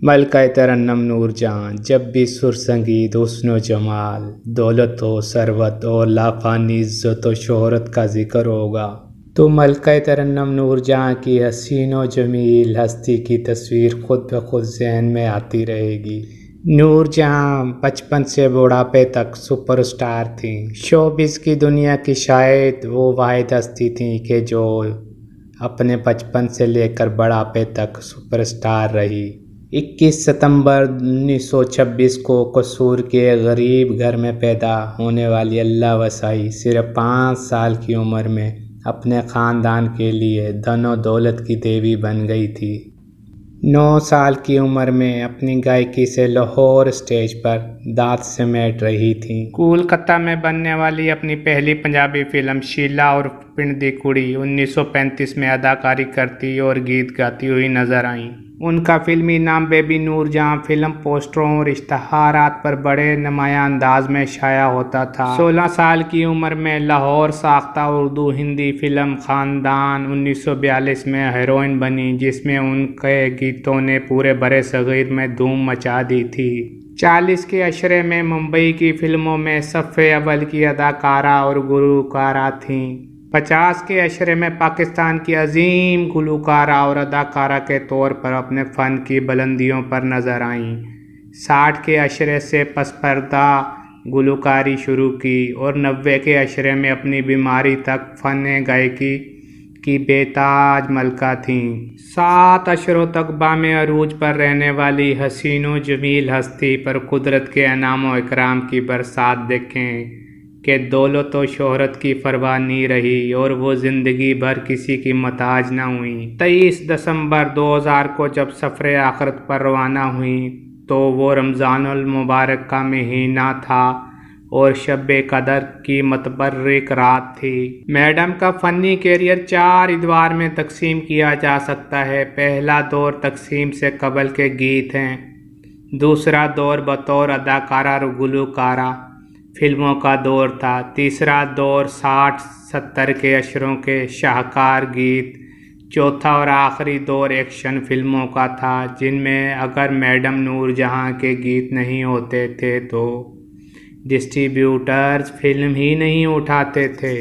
ملکہ ترنم نور جہاں، جب بھی سر سنگیت حسن و جمال، دولت و ثروت اور لافانی عزت و شہرت کا ذکر ہوگا تو ملکہ ترنم نور جہاں کی حسین و جمیل ہستی کی تصویر خود بخود ذہن میں آتی رہے گی۔ نور جہاں بچپن سے بڑھاپے تک سپر اسٹار تھیں۔ شوبز کی دنیا کی شاید وہ واحد ہستی تھیں کہ جو اپنے بچپن سے لے کر بڑھاپے تک سپر اسٹار رہی۔ 21 ستمبر 1926 کو قصور کے ایک غریب گھر میں پیدا ہونے والی اللہ وسائی صرف 5 سال کی عمر میں اپنے خاندان کے لیے دھن و دولت کی دیوی بن گئی تھی۔ 9 سال کی عمر میں اپنی گائیکی سے لاہور اسٹیج پر دانت سمیٹ رہی تھیں۔ کولکتہ میں بننے والی اپنی پہلی پنجابی فلم شیلا اور پنڈ دی کڑی 1935 میں اداکاری کرتی اور گیت گاتی ہوئی نظر آئیں۔ ان کا فلمی نام بیبی نور جہاں فلم پوسٹروں اور اشتہارات پر بڑے نمایاں انداز میں شائع ہوتا تھا۔ 16 سال کی عمر میں لاہور ساختہ اردو ہندی فلم خاندان 1942 میں ہیروئن بنی، جس میں ان کے گیتوں نے پورے برِ صغیر میں دھوم مچا دی تھی۔ 40 کے عشرے میں ممبئی کی فلموں میں صف اول کی اداکارہ اور گلوکارہ تھیں۔ 50 کے عشرے میں پاکستان کی عظیم گلوکارہ اور اداکارہ کے طور پر اپنے فن کی بلندیوں پر نظر آئیں۔ 60 کے عشرے سے پس پردہ گلوکاری شروع کی اور 90 کے عشرے میں اپنی بیماری تک فن گائیکی کی بے تاج ملکہ تھیں۔ 7 عشروں تک بام عروج پر رہنے والی حسین و جمیل ہستی پر قدرت کے انعام و اکرام کی برسات دیکھیں کہ دولت و شہرت کی پرواہ نہیں رہی اور وہ زندگی بھر کسی کی محتاج نہ ہوئیں۔ 23 دسمبر 2000 کو جب سفر آخرت پر روانہ ہوئیں تو وہ رمضان المبارک کا مہینہ تھا اور شب قدر کی متبرک رات تھی۔ میڈم کا فنی کیریئر 4 ادوار میں تقسیم کیا جا سکتا ہے۔ پہلا دور تقسیم سے قبل کے گیت ہیں۔ دوسرا دور بطور اداکارہ اور گلوکارہ فلموں کا دور تھا۔ تیسرا دور 60-70 کے عشروں کے شاہکار گیت۔ چوتھا اور آخری دور ایکشن فلموں کا تھا، جن میں اگر میڈم نور جہاں کے گیت نہیں ہوتے تھے تو ڈسٹری بیوٹرز فلم ہی نہیں اٹھاتے تھے۔